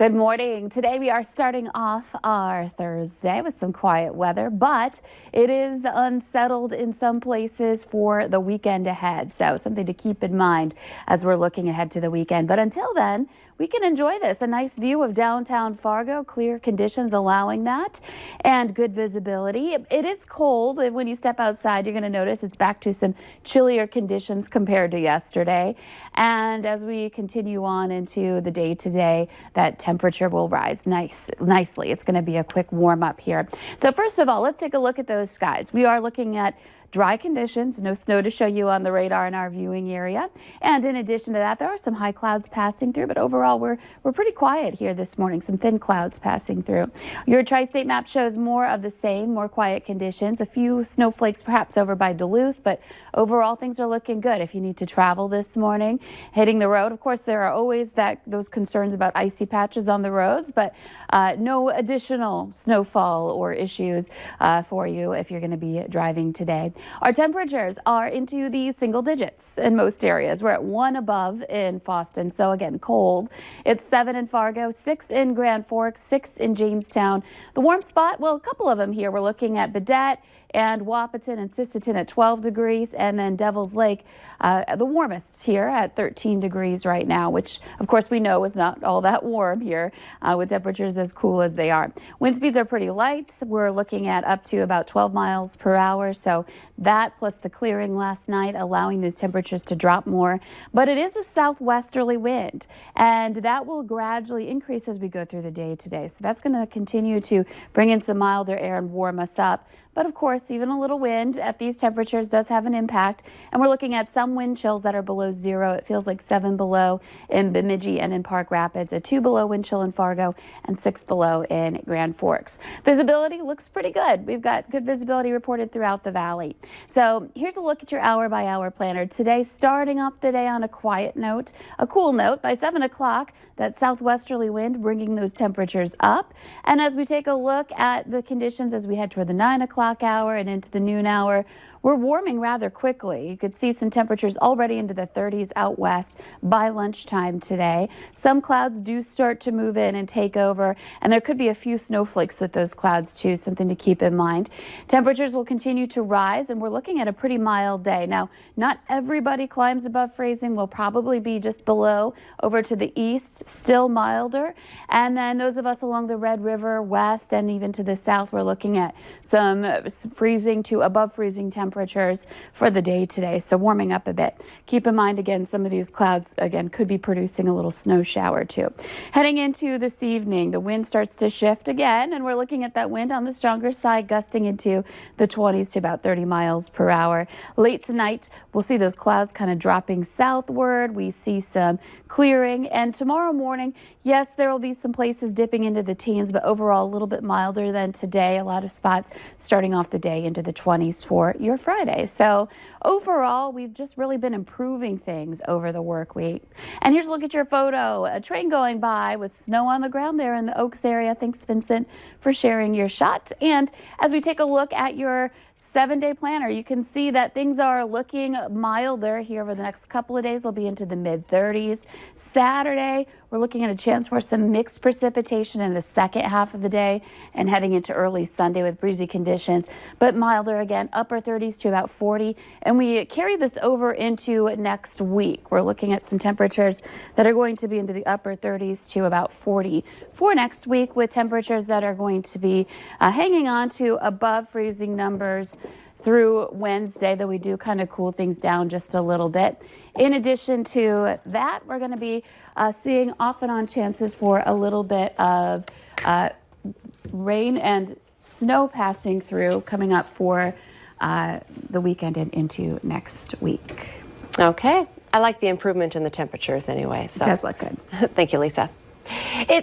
Good morning. Today we are starting off our Thursday with some quiet weather, but it is unsettled in some places for the weekend ahead. So something to keep in mind as we're looking ahead to the weekend. But until then, we can enjoy this. A nice view of downtown Fargo, clear conditions allowing that, and good visibility. It is cold. When you step outside, you're going to notice it's back to some chillier conditions compared to yesterday. And as we continue on into the day today, that temperature will rise nicely. It's going to be a quick warm up here. So first of all, let's take a look at those skies. We are looking at dry conditions, no snow to show you on the radar in our viewing area. And in addition to that, there are some high clouds passing through, but overall we're pretty quiet here this morning. Some thin clouds passing through. Your tri-state map shows more of the same, more quiet conditions. A few snowflakes perhaps over by Duluth, but overall things are looking good if you need to travel this morning. Hitting the road, of course, there are always those concerns about icy patches on the roads, but no additional snowfall or issues for you if you're going to be driving today. Our temperatures are into the single digits in most areas. We're at 1 above in Foston, so again, cold. It's 7 in Fargo, 6 in Grand Forks, 6 in Jamestown. The warm spot, well, a couple of them here. We're looking at Baudette and Wahpeton and Sisseton at 12 degrees, and then Devil's Lake, the warmest here at 13 degrees right now, which of course we know is not all that warm here with temperatures as cool as they are. Wind speeds are pretty light. We're looking at up to about 12 miles per hour, so that plus the clearing last night allowing those temperatures to drop more. But it is a southwesterly wind, and that will gradually increase as we go through the day today. So that's going to continue to bring in some milder air and warm us up. But of course, even a little wind at these temperatures does have an impact. And we're looking at some wind chills that are below 0. It feels like 7 below in Bemidji and in Park Rapids, a 2 below wind chill in Fargo, and 6 below in Grand Forks. Visibility looks pretty good. We've got good visibility reported throughout the valley. So here's a look at your hour-by-hour planner. Today, starting off the day on a quiet note, a cool note. By 7 o'clock, that southwesterly wind bringing those temperatures up. And as we take a look at the conditions as we head toward the 9 o'clock hour and into the noon hour, we're warming rather quickly. You could see some temperatures already into the 30s out west by lunchtime today. Some clouds do start to move in and take over, and there could be a few snowflakes with those clouds too, something to keep in mind. Temperatures will continue to rise, and we're looking at a pretty mild day. Now, not everybody climbs above freezing. We'll probably be just below over to the east, still milder. And then those of us along the Red River west and even to the south, we're looking at some freezing to above freezing temperatures for the day today, so warming up a bit. Keep in mind, again, some of these clouds, again, could be producing a little snow shower too. Heading into this evening, the wind starts to shift again, and we're looking at that wind on the stronger side, gusting into the 20s to about 30 miles per hour. Late tonight, we'll see those clouds kind of dropping southward. We see some clearing, and tomorrow morning, yes, there will be some places dipping into the teens, but overall a little bit milder than today. A lot of spots starting off the day into the 20s for your Friday. So overall, we've just really been improving things over the work week. And here's a look at your photo. A train going by with snow on the ground there in the Oaks area. Thanks, Vincent, for sharing your shot. And as we take a look at your 7-day planner, you can see that things are looking milder here over the next couple of days. We'll be into the mid-30s. Saturday, we're looking at a chance for some mixed precipitation in the second half of the day and heading into early Sunday with breezy conditions, but milder again, upper 30s to about 40. And we carry this over into next week. We're looking at some temperatures that are going to be into the upper 30s to about 40 for next week, with temperatures that are going to be hanging on to above freezing numbers through Wednesday, though we do kind of cool things down just a little bit. In addition to that, we're going to be seeing off and on chances for a little bit of rain and snow passing through coming up for the weekend and into next week. Okay. I like the improvement in the temperatures anyway. So. It does look good. Thank you, Lisa. It's